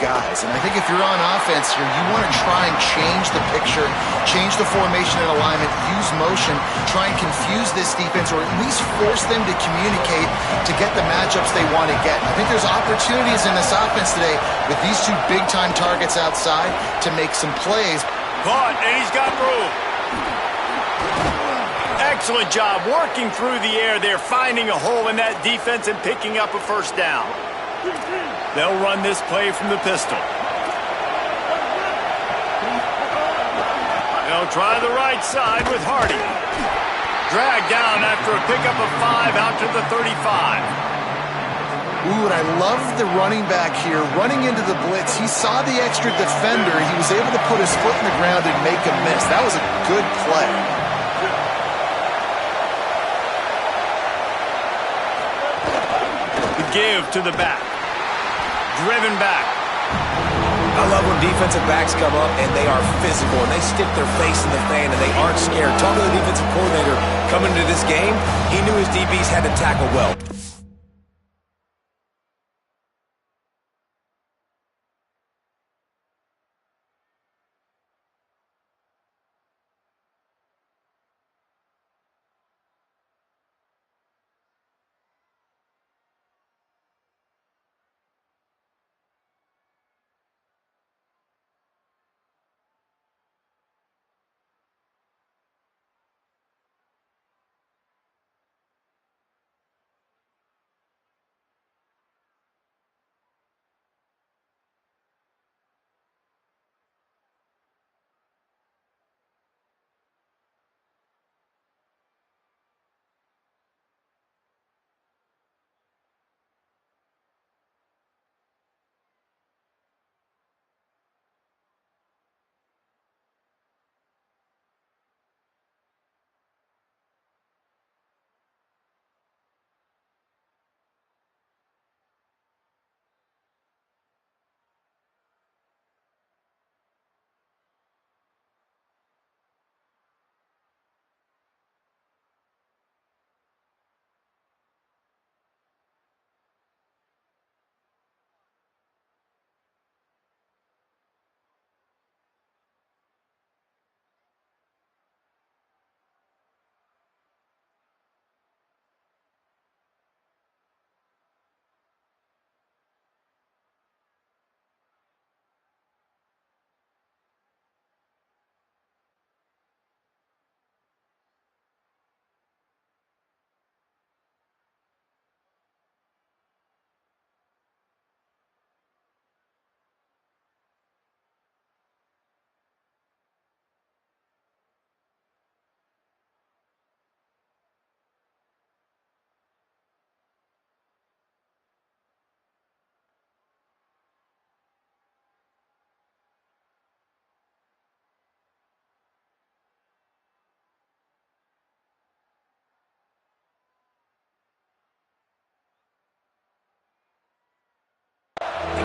guys. And I think if you're on offense here, you want to try and change the picture, change the formation and alignment, use motion, try and confuse this defense, or at least force them to communicate to get the matchups they want to get. I think there's opportunities in this offense today with these two big-time targets outside to make some plays. Caught, and he's got room. Excellent job working through the air there, finding a hole in that defense and picking up a first down. They'll run this play from the pistol. They'll try the right side with Hardy. Dragged down after a pickup of 5 out to the 35. Ooh, and I love the running back here running into the blitz. He saw the extra defender. He was able to put his foot in the ground and make a miss. That was a good play. Give to the back. Driven back. I love when defensive backs come up and they are physical and they stick their face in the fan and they aren't scared. Talking to the defensive coordinator coming into this game, he knew his DBs had to tackle well.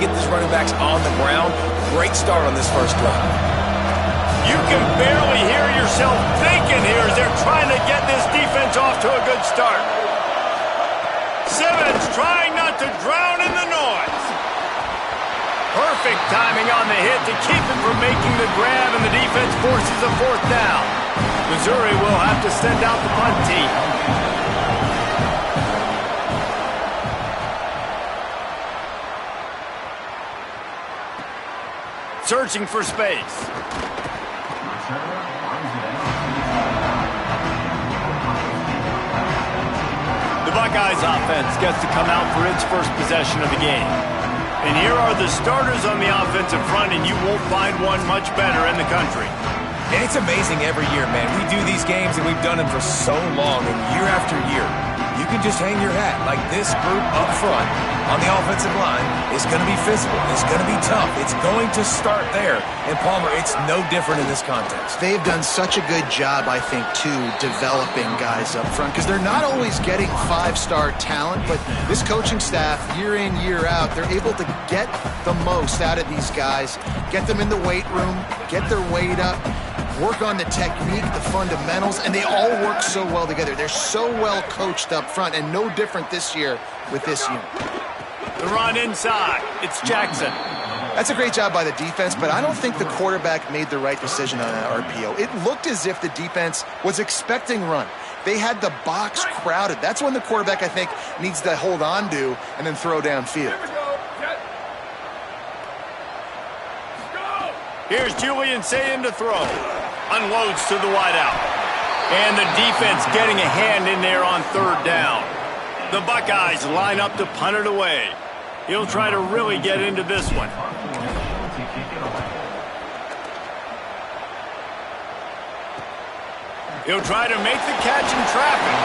Get these running backs on the ground. Great start on this first drive. You can barely hear yourself thinking here as they're trying to get this defense off to a good start. Simmons trying not to drown in the noise. Perfect timing on the hit to keep him from making the grab, and the defense forces a fourth down. Missouri will have to send out the punt team. Searching for space. The Buckeyes offense gets to come out for its first possession of the game. And here are the starters on the offensive front, and you won't find one much better in the country. And it's amazing every year, man. We do these games, and we've done them for so long, and year after year, you can just hang your hat. Like this group up front on the offensive line is going to be physical. It's going to be tough. It's going to start there. And, Palmer, it's no different in this context. They've done such a good job, I think, too, developing guys up front, because they're not always getting five-star talent, but this coaching staff, year in, year out, they're able to get the most out of these guys, get them in the weight room, get their weight up, work on the technique, the fundamentals, and they all work so well together. They're so well coached up front, and no different this year with this unit. The run inside. It's Jackson. That's a great job by the defense, but I don't think the quarterback made the right decision on that RPO. It looked as if the defense was expecting run. They had the box crowded. That's when the quarterback, I think, needs to hold on to and then throw downfield. Here's Julian Sayin to throw. Unloads to the wideout. And the defense getting a hand in there on third down. The Buckeyes line up to punt it away. He'll try to really get into this one. He'll try to make the catch in traffic.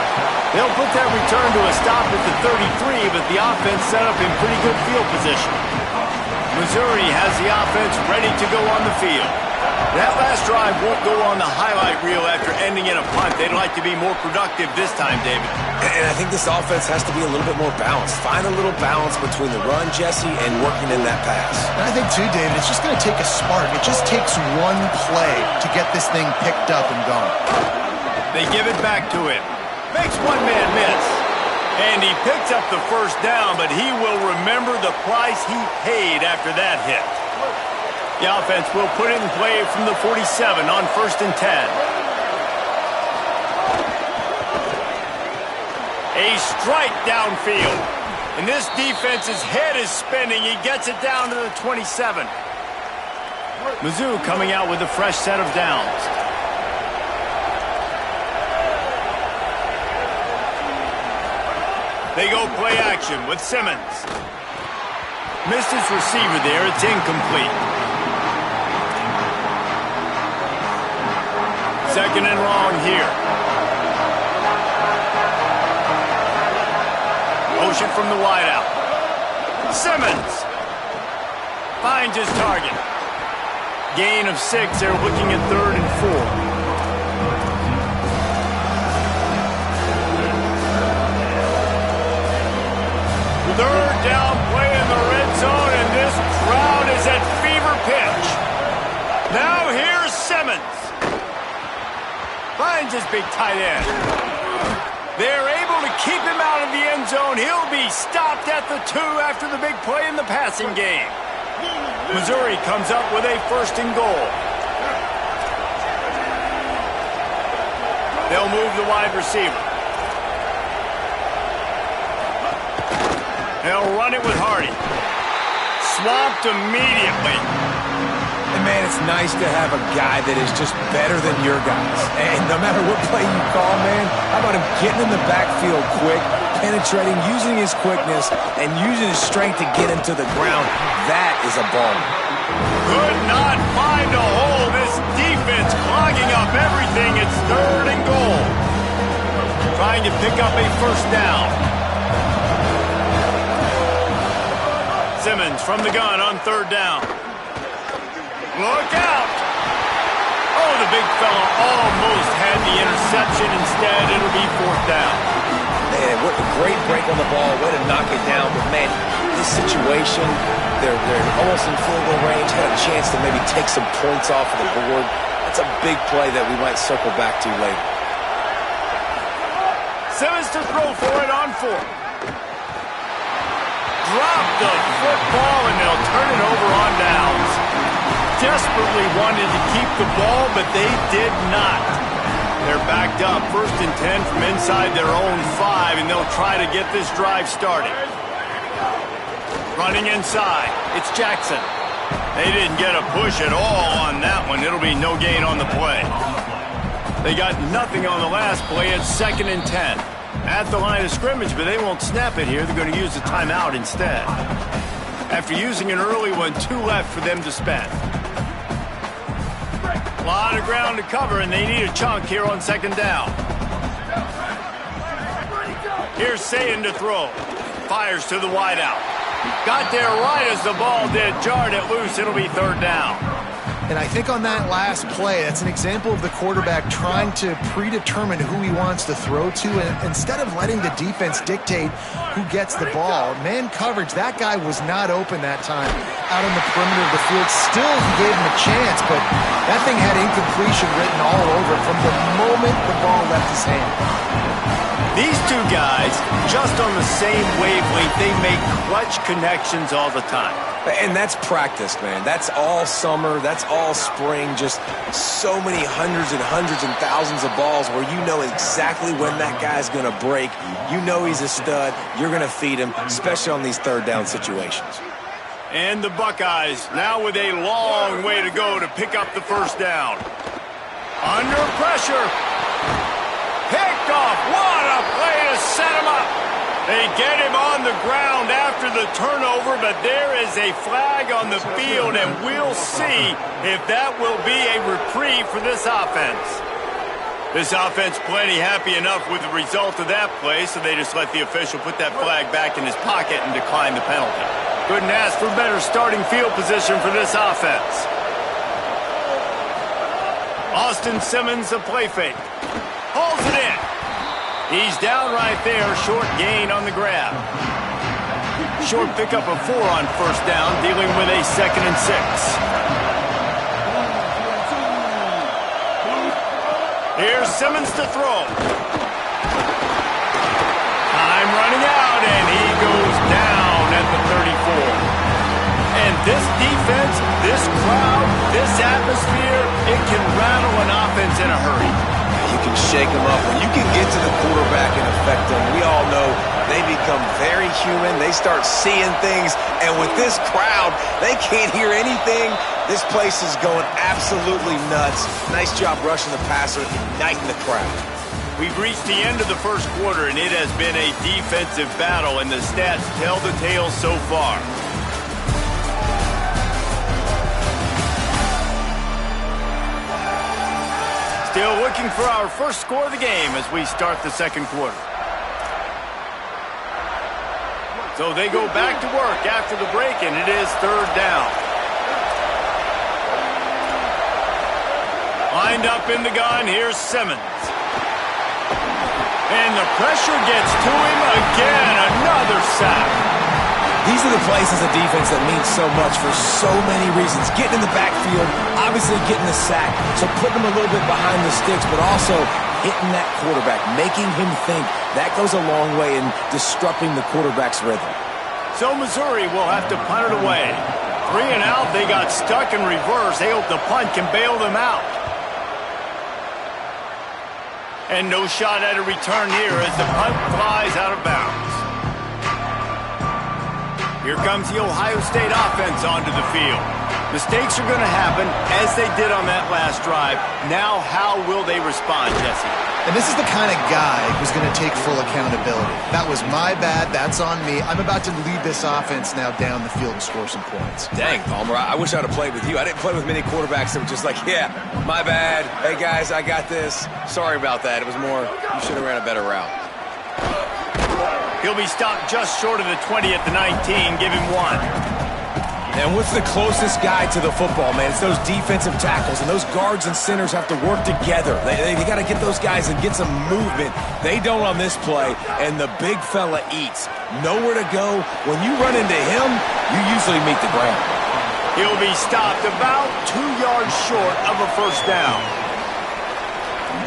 They'll put that return to a stop at the 33, but the offense set up in pretty good field position. Missouri has the offense ready to go on the field. That last drive won't go on the highlight reel after ending in a punt. They'd like to be more productive this time, David. And I think this offense has to be a little bit more balanced. Find a little balance between the run, Jesse, and working in that pass. And I think, too, David, it's just going to take a spark. It just takes one play to get this thing picked up and going. They give it back to him. Makes one man miss. And he picks up the first down, but he will remember the price he paid after that hit. The offense will put it in play from the 47 on 1st and 10. A strike downfield. And this defense's head is spinning. He gets it down to the 27. Mizzou coming out with a fresh set of downs. They go play action with Simmons. Missed his receiver there. It's incomplete. Second and long here. Motion from the wideout. Simmons finds his target. Gain of 6. They're looking at 3rd and 4. Third down play in the red zone, and this crowd is at fever pitch. Now here's Simmons. Finds his big tight end. They're able to keep him out of the end zone. He'll be stopped at the 2 after the big play in the passing game. Missouri comes up with a 1st and goal. They'll move the wide receiver. They'll run it with Hardy. Swamped immediately. And, man, it's nice to have a guy that is just better than your guys. And no matter what play you call, man, how about him getting in the backfield quick, penetrating, using his quickness, and using his strength to get him to the ground. That is a ball. Could not find a hole. This defense clogging up everything. It's 3rd and goal. Trying to pick up a 1st down. Simmons from the gun on 3rd down. Look out! Oh, the big fella almost had the interception. Instead, it'll be 4th down. Man, what a great break on the ball. Way to knock it down. But, man, this situation, they're almost in field goal range. Had a chance to maybe take some points off of the board. That's a big play that we might circle back to later. Simmons to throw for it on 4th. Drop the football, and they'll turn it over on downs. Desperately wanted to keep the ball, but they did not. They're backed up 1st and 10 from inside their own 5, and they'll try to get this drive started. Running inside, it's Jackson. They didn't get a push at all on that one. It'll be no gain on the play. They got nothing on the last play. It's 2nd and 10. At the line of scrimmage, but they won't snap it here. They're going to use a timeout instead. After using an early one, 2 left for them to spend. A lot of ground to cover, and they need a chunk here on 2nd down. Here's Sayin to throw. Fires to the wideout. Got there right as the ball did. Jarred it loose. It'll be 3rd down. And I think on that last play, that's an example of the quarterback trying to predetermine who he wants to throw to, and instead of letting the defense dictate who gets the ball. Man coverage, that guy was not open that time out on the perimeter of the field. Still, he gave him a chance, but that thing had incompletion written all over it from the moment the ball left his hand. These two guys, just on the same wavelength, they make clutch connections all the time. And that's practice, man. That's all summer. That's all spring. Just so many hundreds and thousands of balls where you know exactly when that guy's going to break. You know he's a stud. You're going to feed him, especially on these third down situations. And the Buckeyes now with a long way to go to pick up the first down. Under pressure. Picked off. What a play to set him up. They get him on the ground after the turnover, but there is a flag on the field, and we'll see if that will be a reprieve for this offense. This offense plenty happy enough with the result of that play, so they just let the official put that flag back in his pocket and decline the penalty. Couldn't ask for better starting field position for this offense. Austin Simmons, a play fake. Hauls it in. He's down right there, short gain on the grab. Short pickup of 4 on first down, dealing with a 2nd and 6. Here's Simmons to throw. Time running out, and he goes down at the 34. And this defense, this crowd, this atmosphere, it can rattle an offense in a hurry. You can shake them up. When you can get to the quarterback and affect them, we all know they become very human. They start seeing things. And with this crowd, they can't hear anything. This place is going absolutely nuts. Nice job rushing the passer, igniting the crowd. We've reached the end of the first quarter, and it has been a defensive battle, and the stats tell the tale so far. Still looking for our first score of the game as we start the second quarter. So they go back to work after the break, and it is 3rd down. Lined up in the gun, here's Simmons. And the pressure gets to him again, another sack. These are the plays as a defense that mean so much for so many reasons. Getting in the backfield, obviously getting the sack, so putting him a little bit behind the sticks, but also hitting that quarterback, making him think. That goes a long way in disrupting the quarterback's rhythm. So Missouri will have to punt it away. 3 and out, they got stuck in reverse. They hope the punt can bail them out. And no shot at a return here as the punt flies out of bounds. Here comes the Ohio State offense onto the field. Mistakes are going to happen, as they did on that last drive. Now, how will they respond, Jesse? And this is the kind of guy who's going to take full accountability. That was my bad. That's on me. I'm about to lead this offense now down the field and score some points. Dang, Palmer, I wish I would have played with you. I didn't play with many quarterbacks that were just like, yeah, my bad. Hey, guys, I got this. Sorry about that. It was more, you should have ran a better route. He'll be stopped just short of the 20 at the 19. Give him 1. And what's the closest guy to the football, man? It's those defensive tackles, and those guards and centers have to work together. They got to get those guys and get some movement. They don't on this play, and the big fella eats. Nowhere to go. When you run into him, you usually meet the ground. He'll be stopped about 2 yards short of a first down.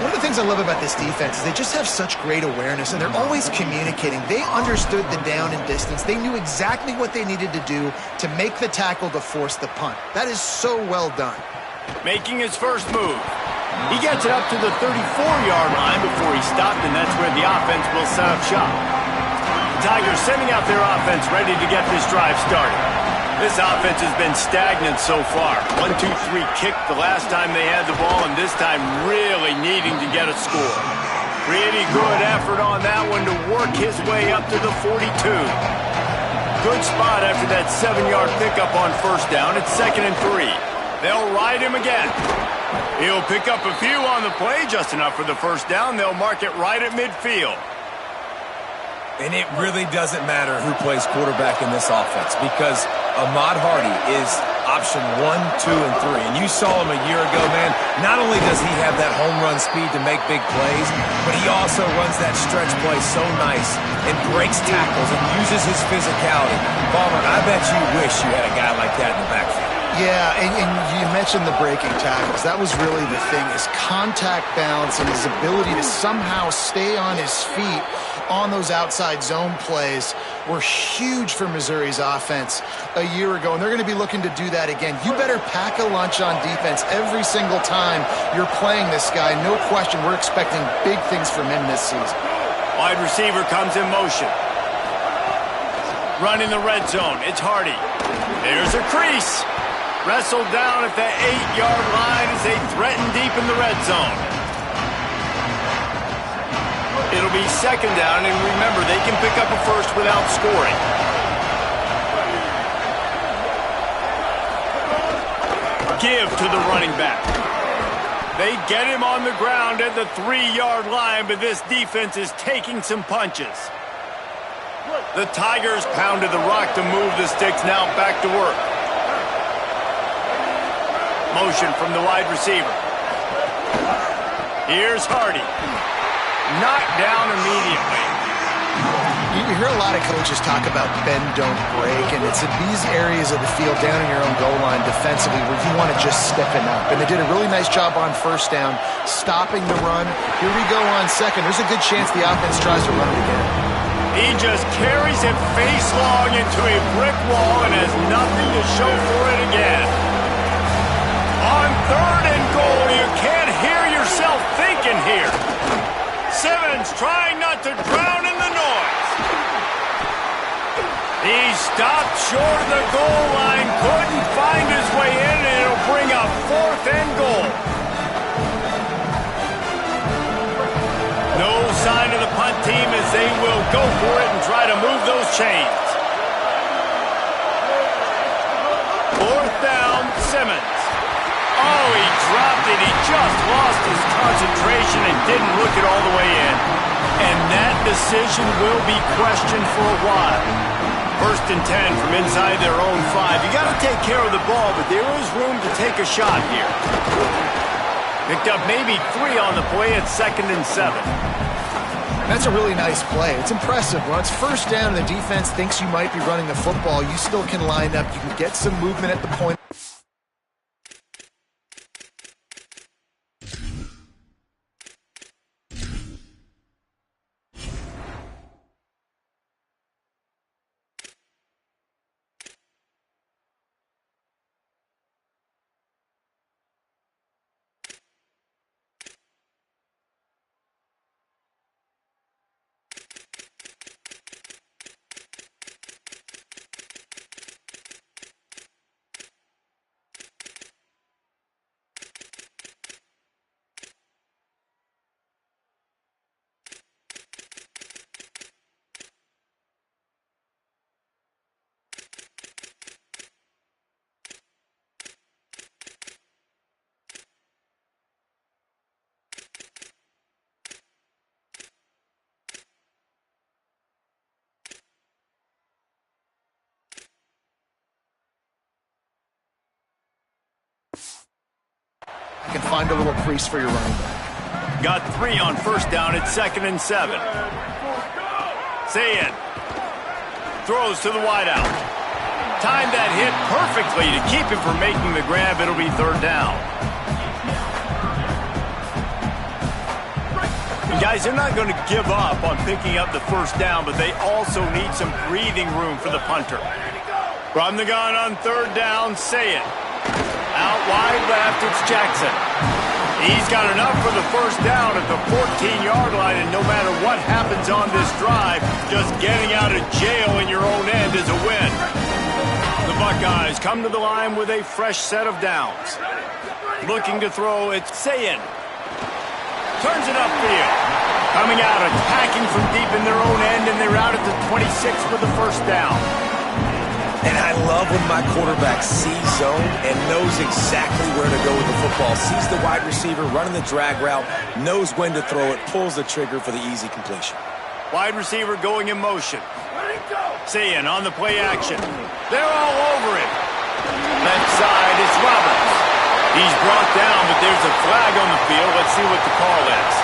One of the things I love about this defense is they just have such great awareness, and they're always communicating. They understood the down and distance. They knew exactly what they needed to do to make the tackle to force the punt. That is so well done. Making his first move. He gets it up to the 34-yard line before he stopped, and that's where the offense will set up shop. The Tigers sending out their offense ready to get this drive started. This offense has been stagnant so far. 1-2-3 kick the last time they had the ball, and this time really needing to get a score. Pretty good effort on that one to work his way up to the 42. Good spot after that 7-yard pickup on first down. It's 2nd and 3. They'll ride him again. He'll pick up a few on the play, just enough for the first down. They'll mark it right at midfield. And it really doesn't matter who plays quarterback in this offense because Ahmad Hardy is option 1, 2, and 3. And you saw him a year ago, man. Not only does he have that home run speed to make big plays, but he also runs that stretch play so nice and breaks tackles and uses his physicality. Palmer, I bet you wish you had a guy like that in the backfield. Yeah, and you mentioned the breaking tackles. That was really the thing. His contact balance and his ability to somehow stay on his feet on those outside zone plays were huge for Missouri's offense a year ago, and they're going to be looking to do that again. You better pack a lunch on defense every single time you're playing this guy. No question, we're expecting big things from him this season. Wide receiver comes in motion. Running the red zone, it's Hardy. There's a crease. Wrestled down at the 8-yard line as they threaten deep in the red zone. It'll be second down, and remember, they can pick up a first without scoring. Give to the running back. They get him on the ground at the 3-yard line, but this defense is taking some punches. The Tigers pounded the rock to move the sticks, now back to work. Motion from the wide receiver. Here's Hardy. Knocked down immediately. You hear a lot of coaches talk about bend, don't break, and it's in these areas of the field down in your own goal line defensively where you want to just stiffen up. And they did a really nice job on first down, stopping the run. Here we go on second. There's a good chance the offense tries to run it again. He just carries it face long into a brick wall and has nothing to show for it again. On third and goal, you can't hear yourself thinking here. Simmons trying not to drown in the noise. He stopped short of the goal line, couldn't find his way in, and it'll bring up fourth and goal. No sign of the punt team as they will go for it and try to move those chains. Fourth down, Simmons. Oh, he dropped it. He just lost his concentration and didn't look it all the way in. And that decision will be questioned for a while. First and 10 from inside their own 5. You got to take care of the ball, but there is room to take a shot here. Picked up maybe 3 on the play at second and 7. That's a really nice play. It's impressive. When it's first down and the defense thinks you might be running the football, you still can line up. You can get some movement at the point. Can find a little crease for your running back. Got 3 on first down at second and 7. Sayin throws to the wideout. Timed that hit perfectly to keep him from making the grab. It'll be third down. And guys, they're not going to give up on picking up the first down, but they also need some breathing room for the punter. From the gun on third down, Sayin. Out wide left, it's Jackson. He's got enough for the first down at the 14-yard line, and no matter what happens on this drive, just getting out of jail in your own end is a win. The Buckeyes come to the line with a fresh set of downs. Looking to throw, it's Sayin. Turns it upfield. Coming out, attacking from deep in their own end, and they're out at the 26 for the first down. And I love when my quarterback sees zone and knows exactly where to go with the football. Sees the wide receiver running the drag route, knows when to throw it, pulls the trigger for the easy completion. Wide receiver going in motion. Sayin on the play action. They're all over him. Left side, it's Roberts. He's brought down, but there's a flag on the field. Let's see what the call is.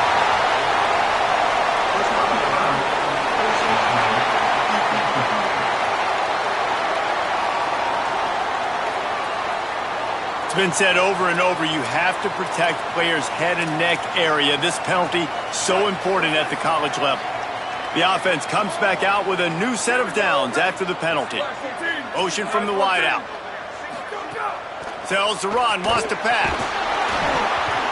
It's been said over and over, you have to protect players' head and neck area. This penalty, so important at the college level. The offense comes back out with a new set of downs after the penalty. Motion from the wideout. Tells to run, wants to pass.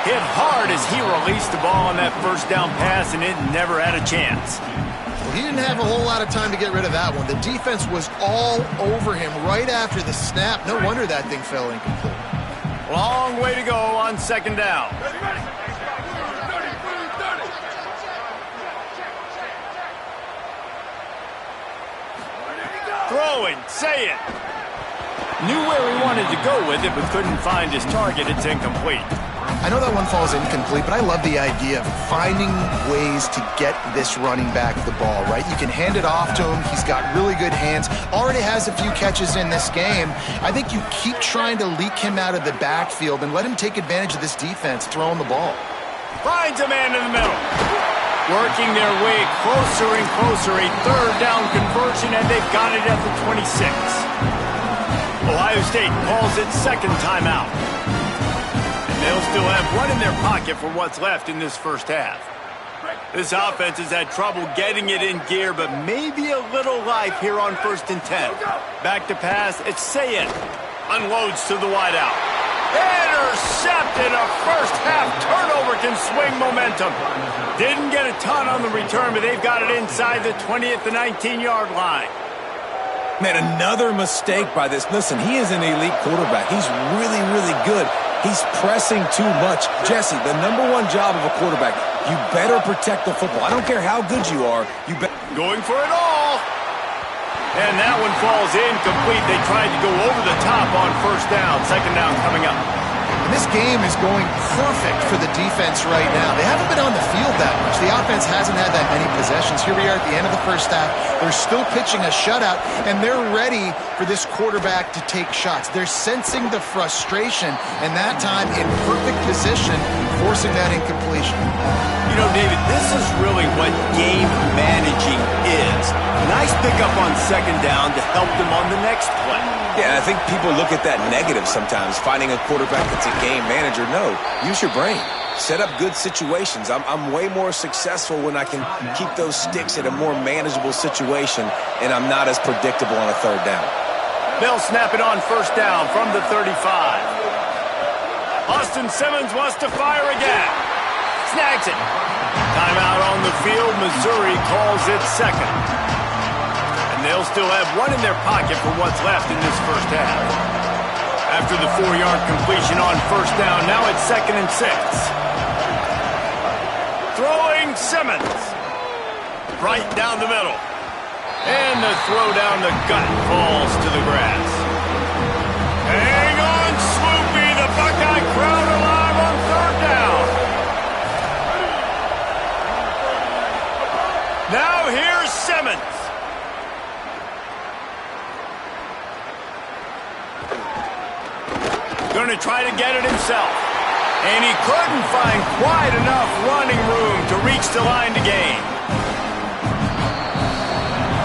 Hit hard as he released the ball on that first down pass, and it never had a chance. Well, he didn't have a whole lot of time to get rid of that one. The defense was all over him right after the snap. No wonder that thing fell incomplete. Long way to go on second down. Throwing, say it. Knew where he wanted to go with it, but couldn't find his target. It's incomplete. I know that one falls incomplete, but I love the idea of finding ways to get this running back the ball, right? You can hand it off to him. He's got really good hands. Already has a few catches in this game. I think you keep trying to leak him out of the backfield and let him take advantage of this defense throwing the ball. Finds a man in the middle. Working their way closer and closer. A third down conversion, and they've got it at the 26. Ohio State calls it second timeout. And they'll still have one in their pocket for what's left in this first half. This offense has had trouble getting it in gear, but maybe a little life here on 1st and 10. Back to pass, it's Sayed. Unloads to the wideout. Intercepted. A first half turnover can swing momentum. Didn't get a ton on the return, but they've got it inside the 20 at the 19-yard line. Man, another mistake by this. Listen, he is an elite quarterback. He's really, really good. He's pressing too much. Jesse, the #1 job of a quarterback, you better protect the football. I don't care how good you are. You better. Going for it all. And that one falls incomplete. They tried to go over the top on first down. Second down coming up. And this game is going perfect for the defense right now. They haven't been on the field that much. The offense hasn't had that many possessions. Here we are at the end of the first half. They're still pitching a shutout, and they're ready for this quarterback to take shots. They're sensing the frustration, and that time in perfect position, forcing that incompletion. You know, David, this is really what game managing is. Nice pickup on second down to help them on the next play. Yeah, I think people look at that negative sometimes, finding a quarterback that's a game manager. No, use your brain. Set up good situations. I'm way more successful when I can keep those sticks at a more manageable situation, and I'm not as predictable on a third down. They'll snap it on first down from the 35. Austin Simmons wants to fire again. Snags it. Timeout on the field. Missouri calls it second. And they'll still have one in their pocket for what's left in this first half. After the 4-yard completion on first down, now it's 2nd and 6. Throwing Simmons. Right down the middle. And the throw down the gut falls to the grass. Hang on, Swoopy. The Buckeye crowd alive on third down. Now here's Simmons. Going to try to get it himself. And he couldn't find quite enough running room to reach the line to gain.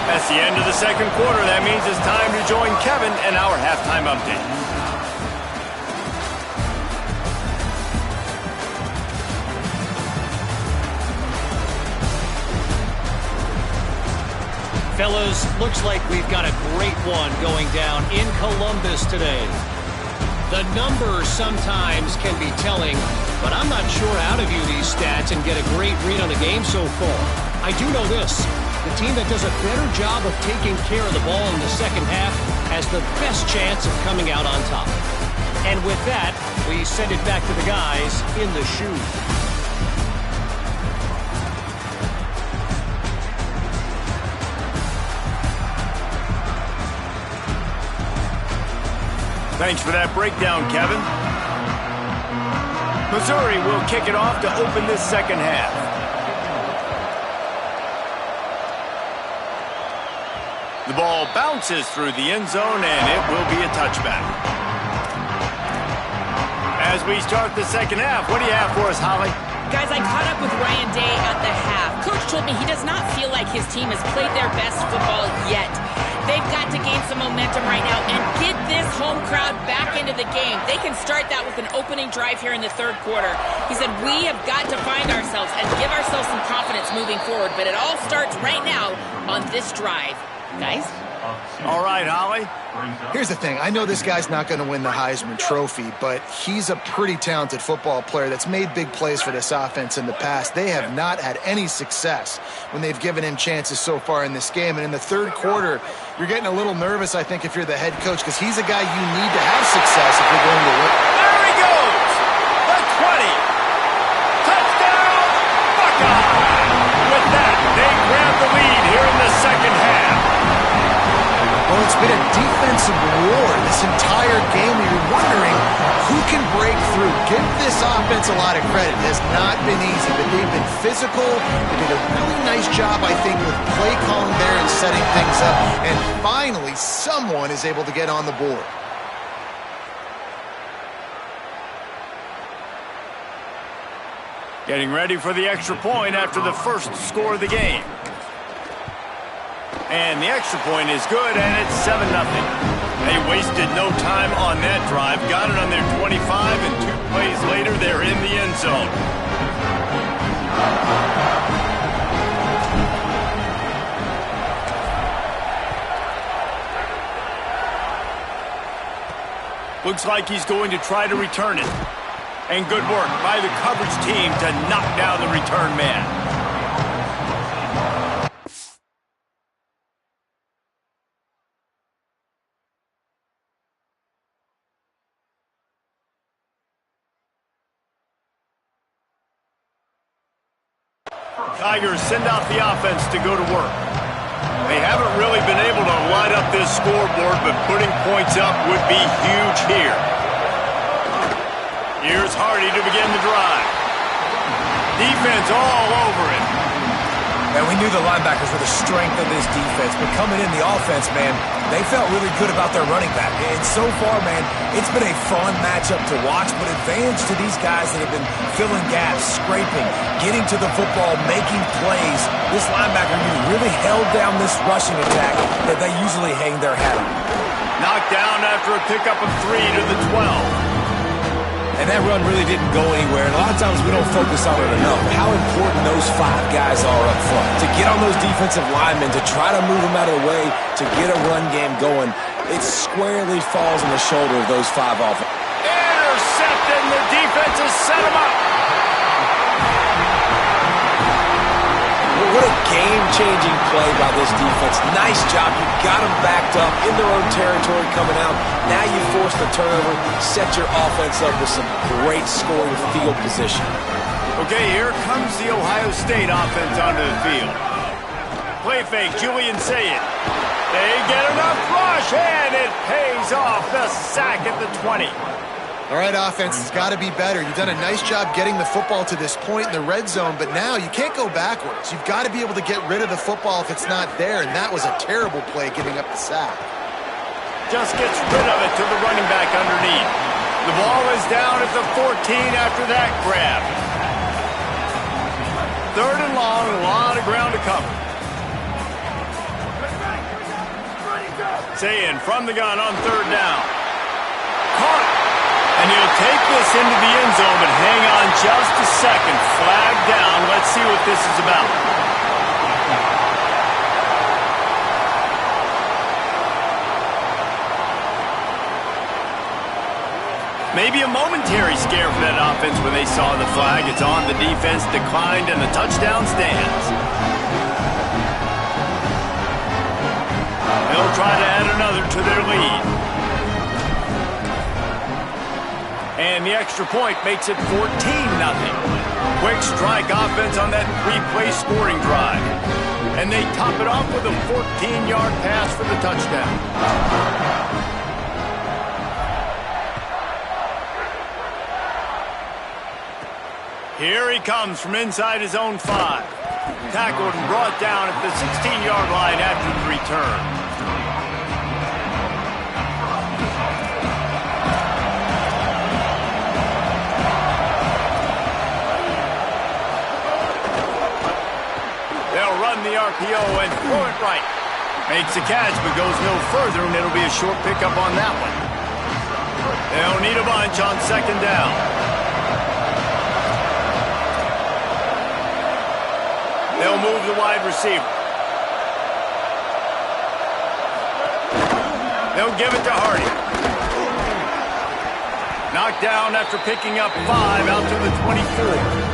That's the end of the second quarter. That means it's time to join Kevin and our halftime update. Fellas, looks like we've got a great one going down in Columbus today. The numbers sometimes can be telling, but I'm not sure how to view these stats and get a great read on the game so far. I do know this. The team that does a better job of taking care of the ball in the second half has the best chance of coming out on top. And with that, we send it back to the guys in the shoe. Thanks for that breakdown, Kevin. Missouri will kick it off to open this second half. The ball bounces through the end zone, and it will be a touchback. As we start the second half, what do you have for us, Holly? Guys, I caught up with Ryan Day at the half. Coach told me he does not feel like his team has played their best football yet. They've got to gain some momentum right now and get this home crowd back into the game. They can start that with an opening drive here in the third quarter. He said, we have got to find ourselves and give ourselves some confidence moving forward. But it all starts right now on this drive. Guys? All right, Holly. Here's the thing. I know this guy's not going to win the Heisman Trophy, but he's a pretty talented football player that's made big plays for this offense in the past. They have not had any success when they've given him chances so far in this game. And in the third quarter, you're getting a little nervous, I think, if you're the head coach, because he's a guy you need to have success if you're going to win. There he goes! The 20! Touchdown! Buckeye! With that, they grab the lead here in the second half. Well, it's been a defensive war this entire game. You're wondering who can break through. Give this offense a lot of credit. It has not been easy, but they've been physical. They did a really nice job, I think, with play calling there and setting things up. And finally, someone is able to get on the board. Getting ready for the extra point after the first score of the game. And the extra point is good, and it's 7-0. They wasted no time on that drive. Got it on their 25, and 2 plays later, they're in the end zone. Looks like he's going to try to return it. And good work by the coverage team to knock down the return man. Tigers send out the offense to go to work. They haven't really been able to light up this scoreboard, but putting points up would be huge here. Here's Hardy to begin the drive. Defense all over it. And we knew the linebackers were the strength of this defense, but coming in the offense, man, they felt really good about their running back. And so far, man, it's been a fun matchup to watch, but advantage to these guys that have been filling gaps, scraping, getting to the football, making plays. This linebacker really held down this rushing attack that they usually hang their hat on. Knocked down after a pickup of 3 to the 12. And that run really didn't go anywhere. And a lot of times we don't focus on it enough. How important those 5 guys are up front. To get on those defensive linemen, to try to move them out of the way, to get a run game going, it squarely falls on the shoulder of those 5 offense. Intercepted, and the defense has set him up. What a game-changing play by this defense. Nice job. You got them backed up in their own territory coming out. Now you force the turnover, set your offense up with some great scoring field position. Okay, here comes the Ohio State offense onto the field. Play fake, Julian Sayed. They get enough rush, and it pays off. The sack at the 20. All right, offense, it's got to be better. You've done a nice job getting the football to this point in the red zone, but now you can't go backwards. You've got to be able to get rid of the football if it's not there, and that was a terrible play giving up the sack. Just gets rid of it to the running back underneath. The ball is down at the 14 after that grab. 3rd and long, a lot of ground to cover. Saying from the gun on 3rd down. Caught. And he'll take this into the end zone, but hang on just a second. Flag down. Let's see what this is about. Maybe a momentary scare for that offense when they saw the flag. It's on, the defense declined, and the touchdown stands. They'll try to add another to their lead. And the extra point makes it 14-0. Quick strike offense on that 3-play scoring drive. And they top it off with a 14-yard pass for the touchdown. Here he comes from inside his own 5. Tackled and brought down at the 16-yard line after the return. The RPO and throw it right. Makes the catch, but goes no further, and it'll be a short pickup on that one. They'll need a bunch on second down. They'll move the wide receiver. They'll give it to Hardy. Knocked down after picking up 5 out to the 24.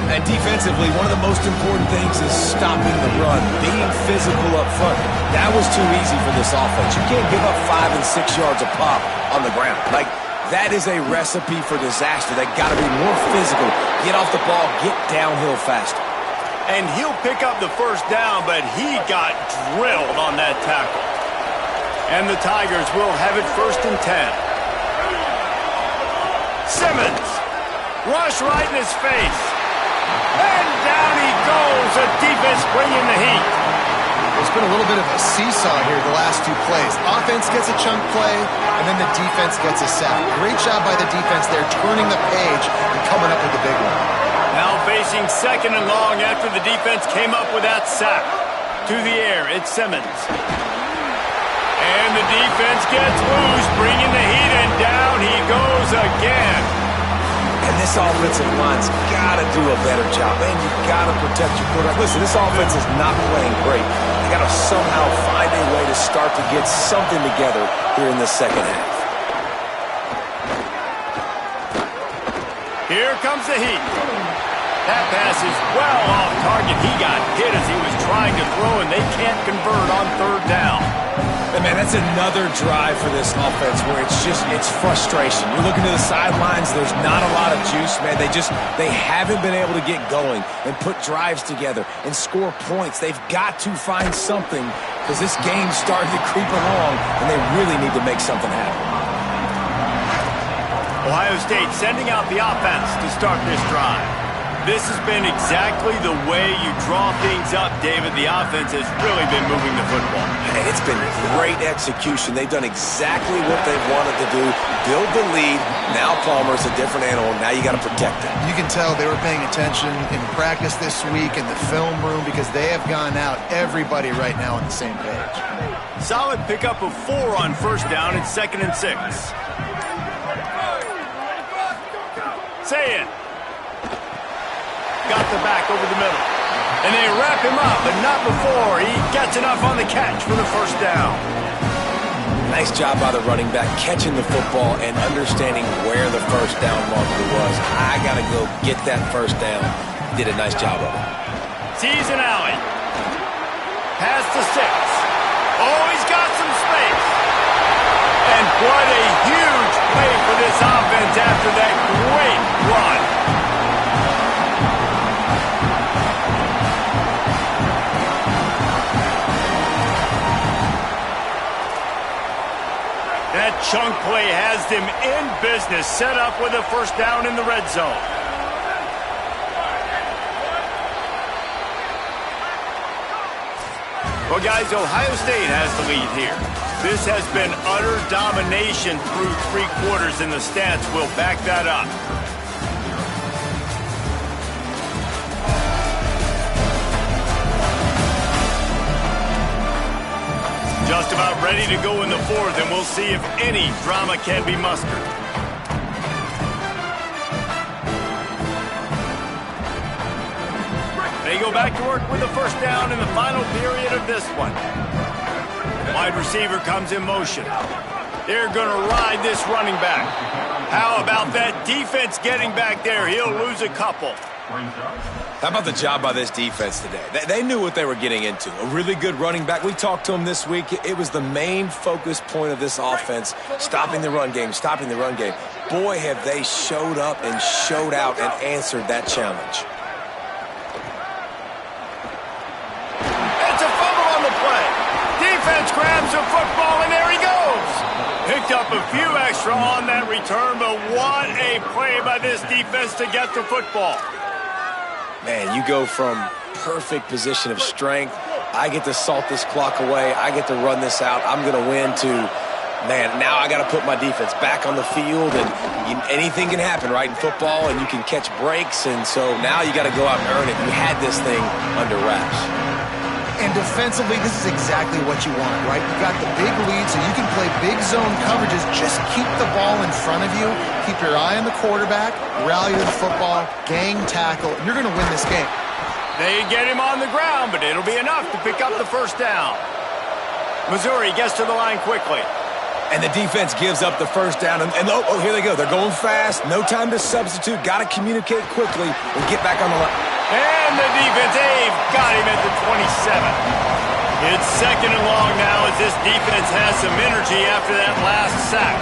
And defensively, one of the most important things is stopping the run, being physical up front. That was too easy for this offense. You can't give up 5 and 6 yards a pop on the ground. Like, that is a recipe for disaster. They got to be more physical, get off the ball, get downhill faster. And he'll pick up the first down, but he got drilled on that tackle. And the Tigers will have it 1st and 10. Simmons, rush right in his face. And down he goes. The defense bringing the heat. There's been a little bit of a seesaw here the last 2 plays. Offense gets a chunk play, and then the defense gets a sack. Great job by the defense there, turning the page and coming up with the big one. Now facing 2nd and long after the defense came up with that sack. To the air, it's Simmons. And the defense gets loose, bringing the heat, and down he goes again. And this offensive line's got to do a better job. Man, you got to protect your quarterback. Listen, this offense is not playing great. They got to somehow find a way to start to get something together here in the second half. Here comes the heat. That pass is well off target. He got hit as he was trying to throw, and they can't convert on 3rd down. And man, that's another drive for this offense where it's frustration. You're looking to the sidelines, there's not a lot of juice, man. They haven't been able to get going and put drives together and score points. They've got to find something because this game's starting to creep along, and they really need to make something happen. Ohio State sending out the offense to start this drive. This has been exactly the way you draw things up, David. The offense has really been moving the football. Hey, it's been great execution. They've done exactly what they wanted to do. Build the lead. Now Palmer's a different animal. Now you got to protect it. You can tell they were paying attention in practice this week in the film room because they have gone out, everybody right now on the same page. Solid pickup of 4 on 1st down. It's 2nd and 6. Say it. Got the back over the middle. And they wrap him up, but not before he gets enough on the catch for the 1st down. Nice job by the running back catching the football and understanding where the 1st down marker was. I got to go get that 1st down. Did a nice job of it. Sees an alley. Pass to 6. Oh, he's got some space. And what a huge play for this offense after that great run. That chunk play has them in business, set up with a 1st down in the red zone. Well, guys, Ohio State has the lead here. This has been utter domination through 3 quarters, and the stats will back that up. Just about ready to go in the 4th, and we'll see if any drama can be mustered. They go back to work with the 1st down in the final period of this one. Wide receiver comes in motion. They're going to ride this running back. How about that defense getting back there? He'll lose a couple. How about the job by this defense today? They knew what they were getting into. A really good running back. We talked to him this week. It was the main focus point of this offense, stopping the run game, stopping the run game. Boy, have they showed up and showed out and answered that challenge. It's a fumble on the play. Defense grabs the football, and there he goes. Picked up a few extra on that return, but what a play by this defense to get the football. Man, you go from perfect position of strength. I get to salt this clock away. I get to run this out. I'm going to win to, man, now I got to put my defense back on the field, and anything can happen, right, in football, and you can catch breaks, and so now you got to go out and earn it. You had this thing under wraps. And defensively, this is exactly what you want, right? You got the big lead, so you can play big zone coverages. Just keep the ball in front of you. Keep your eye on the quarterback, rally to the football, gang tackle, and you're going to win this game. They get him on the ground, but it'll be enough to pick up the first down. Missouri gets to the line quickly. And the defense gives up the first down. And oh, here they go. They're going fast. No time to substitute. Got to communicate quickly and get back on the line. And the defense, got him at the 27. It's second and long now as this defense has some energy after that last sack.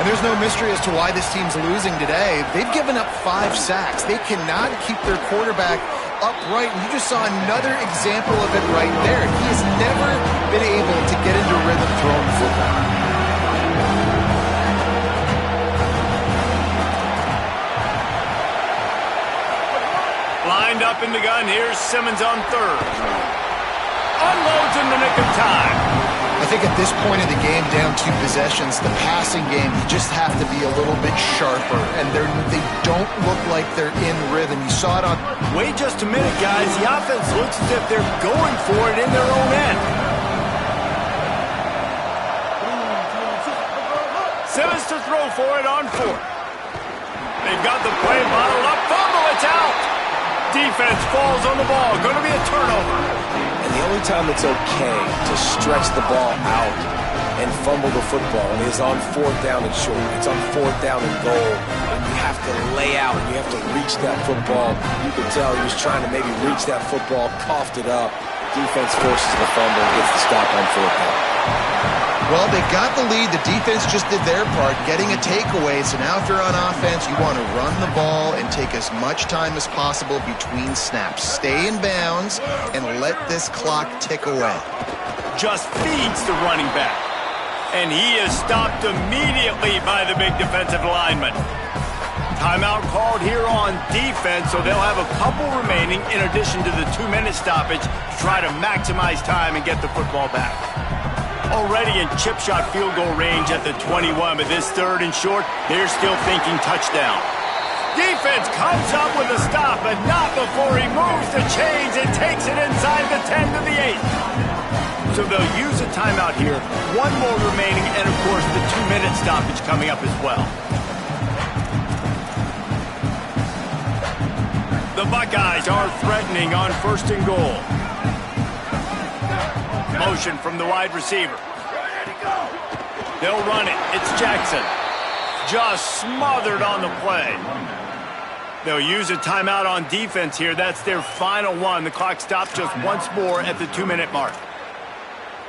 And there's no mystery as to why this team's losing today. They've given up 5 sacks. They cannot keep their quarterback upright. And you just saw another example of it right there. He has never been able to get into rhythm throwing the football. Lined up in the gun, here's Simmons on third. Unloads in the nick of time. I think at this point in the game, down 2 possessions, the passing game, you just have to be a little bit sharper. And they don't look like they're in rhythm. You saw it on... Wait just a minute, guys. The offense looks as if they're going for it in their own end. Simmons to throw for it on fourth. They've got the play bottled up. Fumble, it's out. Defense falls on the ball. Going to be a turnover. And the only time it's okay to stretch the ball out and fumble the football is on 4th down and short. It's on 4th down and goal. And you have to lay out. You have to reach that football. You can tell he was trying to maybe reach that football, coughed it up. Defense forces the fumble and gets the stop on 4th down. Well, they got the lead. The defense just did their part, getting a takeaway. So now if you're on offense, you want to run the ball and take as much time as possible between snaps. Stay in bounds and let this clock tick away. Just feeds the running back. And he is stopped immediately by the big defensive lineman. Timeout called here on defense, so they'll have a couple remaining in addition to the 2-minute stoppage to try to maximize time and get the football back. Already in chip shot field goal range at the 21, but this 3rd and short, they're still thinking touchdown. Defense comes up with a stop, but not before he moves the chains and takes it inside the 10 to the 8. So they'll use a timeout here. 1 more remaining, and of course the 2-minute stoppage coming up as well. The Buckeyes are threatening on 1st and goal. Motion from the wide receiver. They'll run it. It's Jackson. Just smothered on the play. They'll use a timeout on defense here. That's their final one. The clock stops just once more at the 2-minute mark.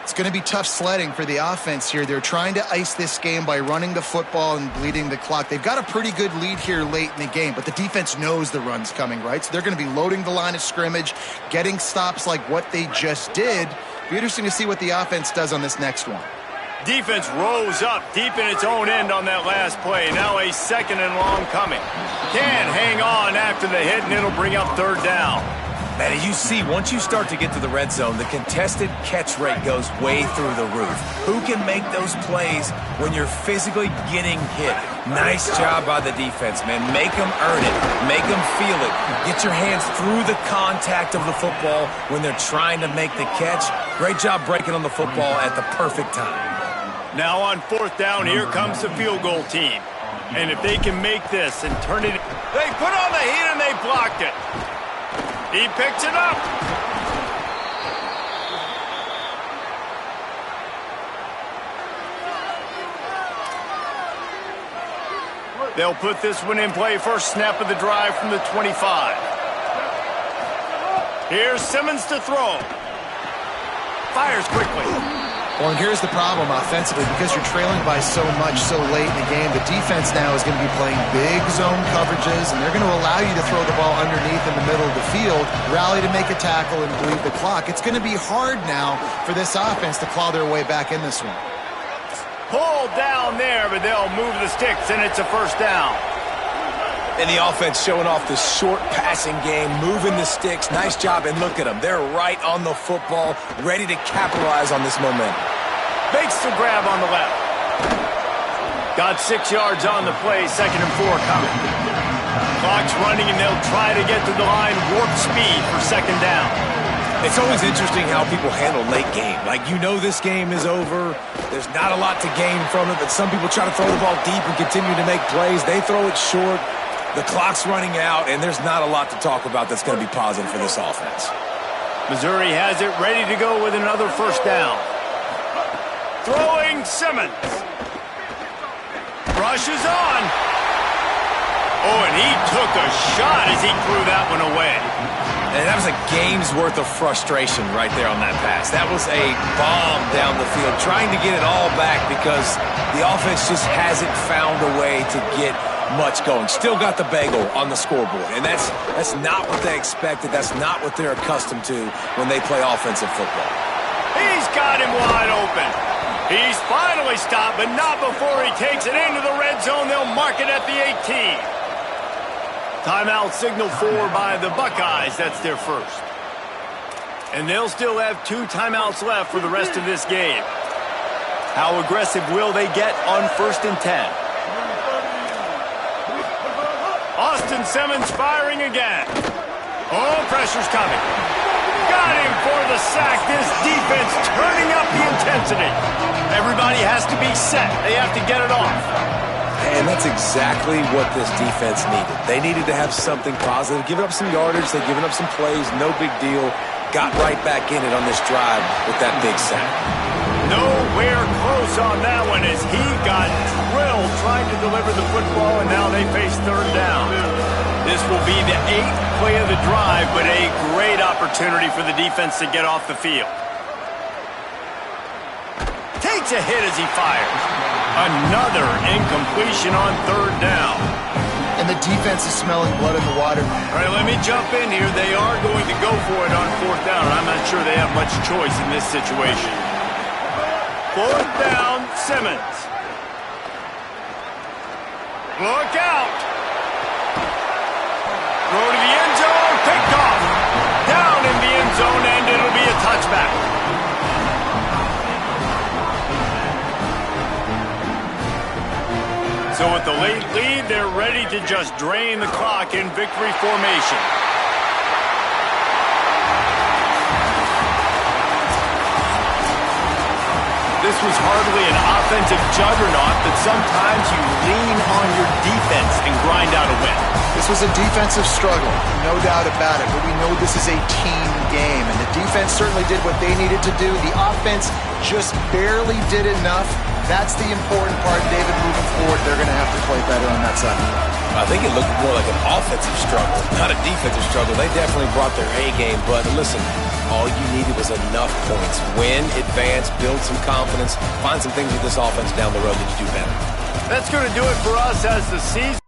It's going to be tough sledding for the offense here. They're trying to ice this game by running the football and bleeding the clock. They've got a pretty good lead here late in the game, but the defense knows the run's coming, right? So they're going to be loading the line of scrimmage, getting stops like what they just did. Be interesting to see what the offense does on this next one. Defense rose up deep in its own end on that last play. Now a 2nd and long coming. Can't hang on after the hit, and it'll bring up 3rd down. Man, you see, once you start to get to the red zone, the contested catch rate goes way through the roof. Who can make those plays when you're physically getting hit? Nice job by the defense, man. Make them earn it. Make them feel it. Get your hands through the contact of the football when they're trying to make the catch. Great job breaking on the football at the perfect time. Now on 4th down, here comes the field goal team. And if they can make this and turn it... They put on the heat and they blocked it. He picks it up. They'll put this one in play. First snap of the drive from the 25. Here's Simmons to throw. Fires quickly. Well, and here's the problem offensively. Because you're trailing by so much so late in the game, the defense now is going to be playing big zone coverages, and they're going to allow you to throw the ball underneath in the middle of the field, rally to make a tackle, and bleed the clock. It's going to be hard now for this offense to claw their way back in this one. Pulled down there, but they'll move the sticks, and it's a 1st down. And the offense showing off the short passing game, moving the sticks. Nice job, and look at them. They're right on the football, ready to capitalize on this momentum. Makes the grab on the left. Got 6 yards on the play, 2nd and 4 coming. Clock's running, and they'll try to get to the line, warp speed for 2nd down. It's always interesting how people handle late game. Like, you know this game is over. There's not a lot to gain from it, but some people try to throw the ball deep and continue to make plays. They throw it short. The clock's running out, and there's not a lot to talk about that's going to be positive for this offense. Missouri has it ready to go with another first down. Throwing Simmons. Rushes on. Oh, and he took a shot as he threw that one away. And that was a game's worth of frustration right there on that pass. That was a bomb down the field, trying to get it all back because the offense just hasn't found a way to get much going. Still got the bagel on the scoreboard, and that's not what they expected. That's not what they're accustomed to when they play offensive football. He's got him wide open. He's finally stopped, but not before he takes it into the red zone. They'll mark it at the 18. Timeout signaled for by the Buckeyes. That's their first. And they'll still have 2 timeouts left for the rest of this game. How aggressive will they get on 1st and 10? Austin Simmons firing again. Oh, pressure's coming. Got him for the sack. This defense turning up the intensity. Everybody has to be set. They have to get it off. And that's exactly what this defense needed. They needed to have something positive. Giving up some yardage. They've given up some plays. No big deal. Got right back in it on this drive with that big sack. Nowhere close on that one as he got drilled trying to deliver the football, and now they face 3rd down. This will be the 8th play of the drive, but a great opportunity for the defense to get off the field. Takes a hit as he fires. Another incompletion on 3rd down. And the defense is smelling blood in the water. All right, let me jump in here. They are going to go for it on 4th down, and I'm not sure they have much choice in this situation. 4th down, Simmons. Look out. Throw to the end zone, picked off. Down in the end zone, and it'll be a touchback. So with the late lead, they're ready to just drain the clock in victory formation. This was hardly an offensive juggernaut, but sometimes you lean on your defense and grind out a win. This was a defensive struggle, no doubt about it, but we know this is a team game, and the defense certainly did what they needed to do. The offense just barely did enough. That's the important part, David, moving forward. They're going to have to play better on that side. I think it looked more like an offensive struggle, not a defensive struggle. They definitely brought their A game, but listen, all you needed was enough points. Win, advance, build some confidence, find some things with this offense down the road that you do better. That's going to do it for us as the season.